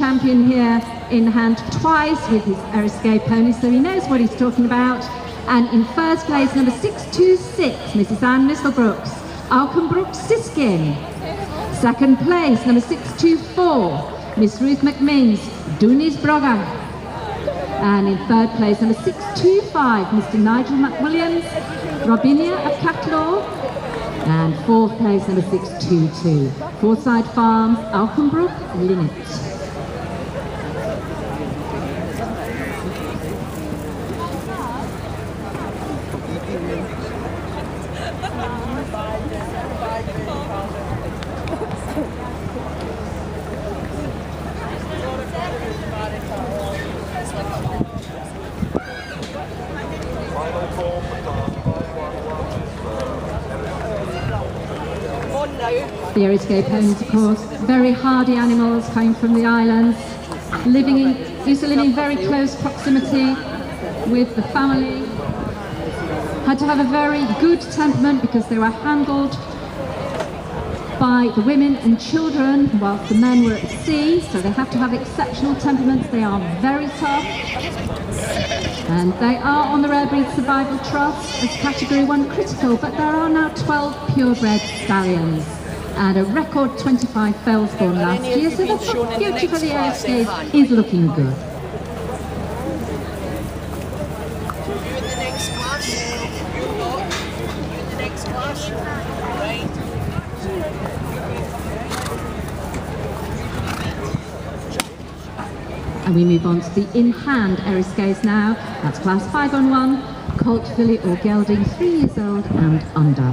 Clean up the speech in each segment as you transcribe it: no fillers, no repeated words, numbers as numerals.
champion here in hand twice with his Eriskay pony, so he knows what he's talking about. And in first place, number 626, Mrs. Anne Misselbrooks, Alkenbrook Siskin. Second place, number 624, Miss Ruth McMinns, Doonis Brogger. And in third place, number 625, Mr. Nigel McWilliams, Robinia of Catlaw. And fourth place, number 622, Forside Farms, Alkenbrook Linnet. The Eriskay ponies, of course, very hardy animals coming from the islands, used to live in very close proximity with the family. Had to have a very good temperament because they were handled by the women and children whilst the men were at sea, so they have to have exceptional temperaments. They are very tough, and they are on the Rare Breed Survival Trust as Category 1 critical, but there are now 12 purebred stallions and a record 25 fails born last year, so the future for the Eriskays is looking good. And we move on to the in-hand Eriskays now. That's class 5-on-1, colt, filly or gelding, 3 years old and under.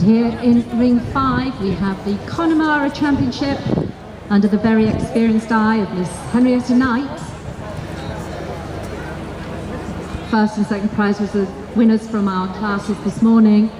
Here in ring 5 we have the Connemara Championship under the very experienced eye of Miss Henrietta Knight. First and second prize was the winners from our classes this morning.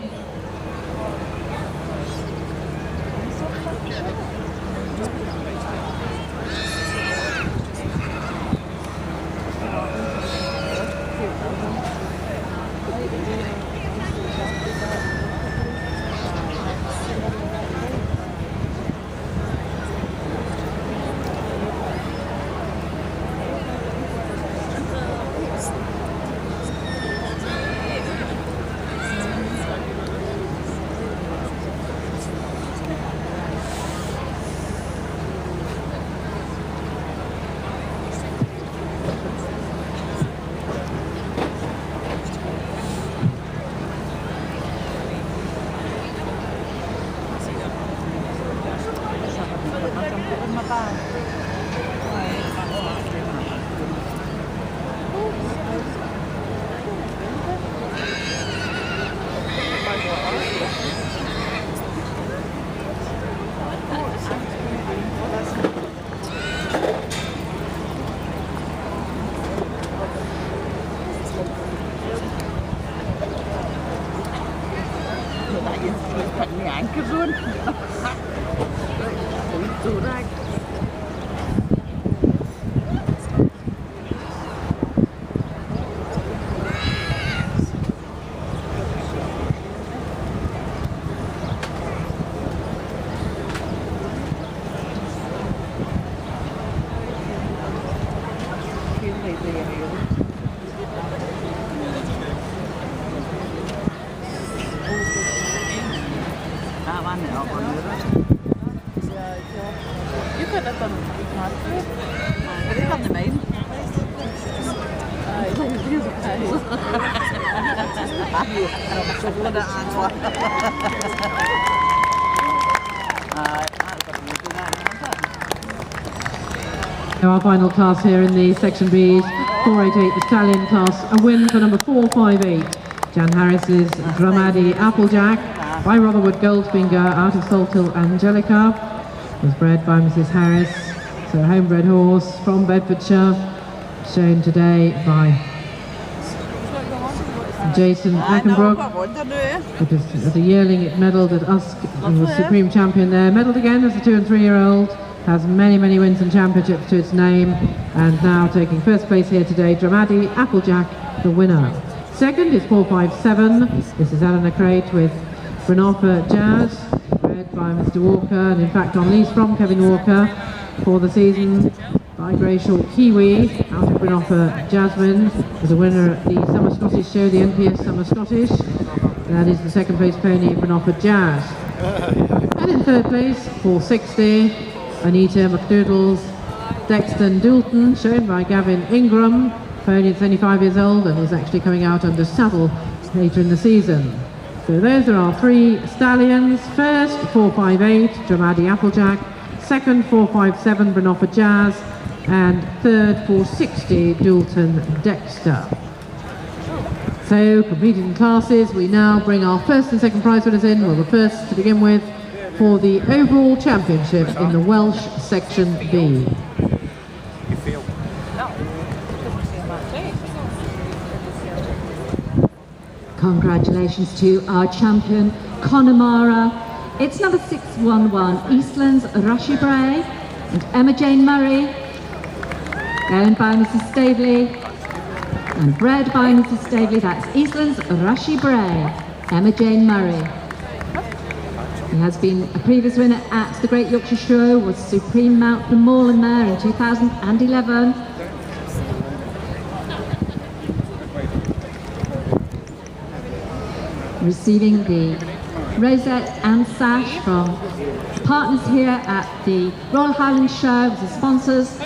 Our final class here in the Section B is 488, the stallion class, a win for number 458, Jan Harris's Dramadi Applejack by Rotherwood Goldfinger out of Salthill Angelica was bred by Mrs. Harris. So a homebred horse from Bedfordshire, shown today by Jason Ackenbrook. As a yearling it medalled at Usk and was supreme champion there. Medalled again as a 2 and 3 year old. Has many wins and championships to its name, and now taking first place here today, Dramadi Applejack, the winner. Second is 457. This is Eleanor Crate with Brenofa Jazz, bred by Mr. Walker, and in fact on lease from Kevin Walker for the season by Grey Short Kiwi out of Brenofa Jasmine. Was a winner at the Summer Scottish Show, the NPS Summer Scottish. That is the second place pony, Brenofa Jazz. And in third place, 460. Anita McDoodle's Dexton Doulton, shown by Gavin Ingram. Pony is only 5 years old and is actually coming out under saddle later in the season. So those are our 3 stallions. First, 458, Dramadi Applejack. Second, 457, Brenofa Jazz. And third, 460, Doulton Dexter. So, completed in classes, we now bring our first and second prize winners in. Well, the first to begin with, for the overall championship in the Welsh Section B. Congratulations to our champion, Connemara. It's number 611, Eastland's Rushy Bray, and Emma Jane Murray, owned by Mrs. Stavely, and bred by Mrs. Stavely. That's Eastland's Rushy Bray, Emma Jane Murray. He has been a previous winner at the Great Yorkshire Show, was Supreme Mount the Moorland Mare in 2011. Receiving the rosette and sash from partners here at the Royal Highland Show, the sponsors,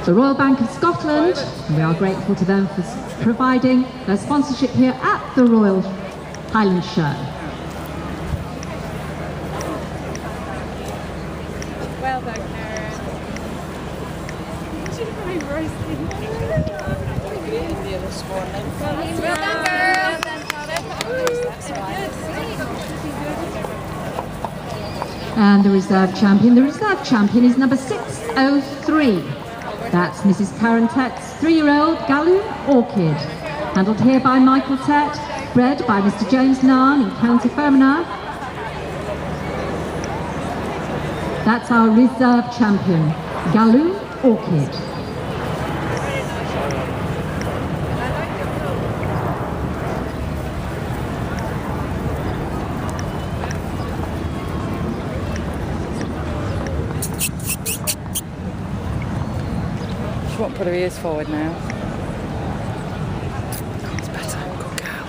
the Royal Bank of Scotland. We are grateful to them for providing their sponsorship here at the Royal Highland Show. Well done, Karen. She's probably roasting. India this morning. Well done, girl. And the reserve champion is number 603. That's Mrs. Karen Tett's 3-year-old Galloon Orchid. Handled here by Michael Tett, bred by Mr. James Narn in County Fermanagh. That's our reserve champion, Galloon Orchid. She won't put her ears forward now. It's better. Good girl.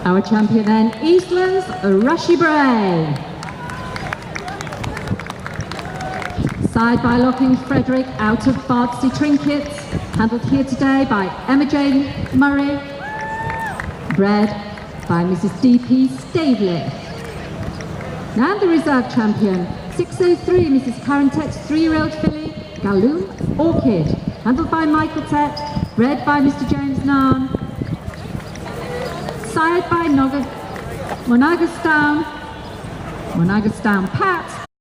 Our champion then, Eastland's Rushy Bray. Side by Locking Frederick out of Bardsey Trinkets. Handled here today by Emma Jane Murray. Bred by Mrs. D.P. Stavely. And the reserve champion, 603, Mrs. Karen Tett's 3-year-old filly, Galloon Orchid. Handled by Michael Tett, bred by Mr. James Narn. Sired by Monagostown Pat.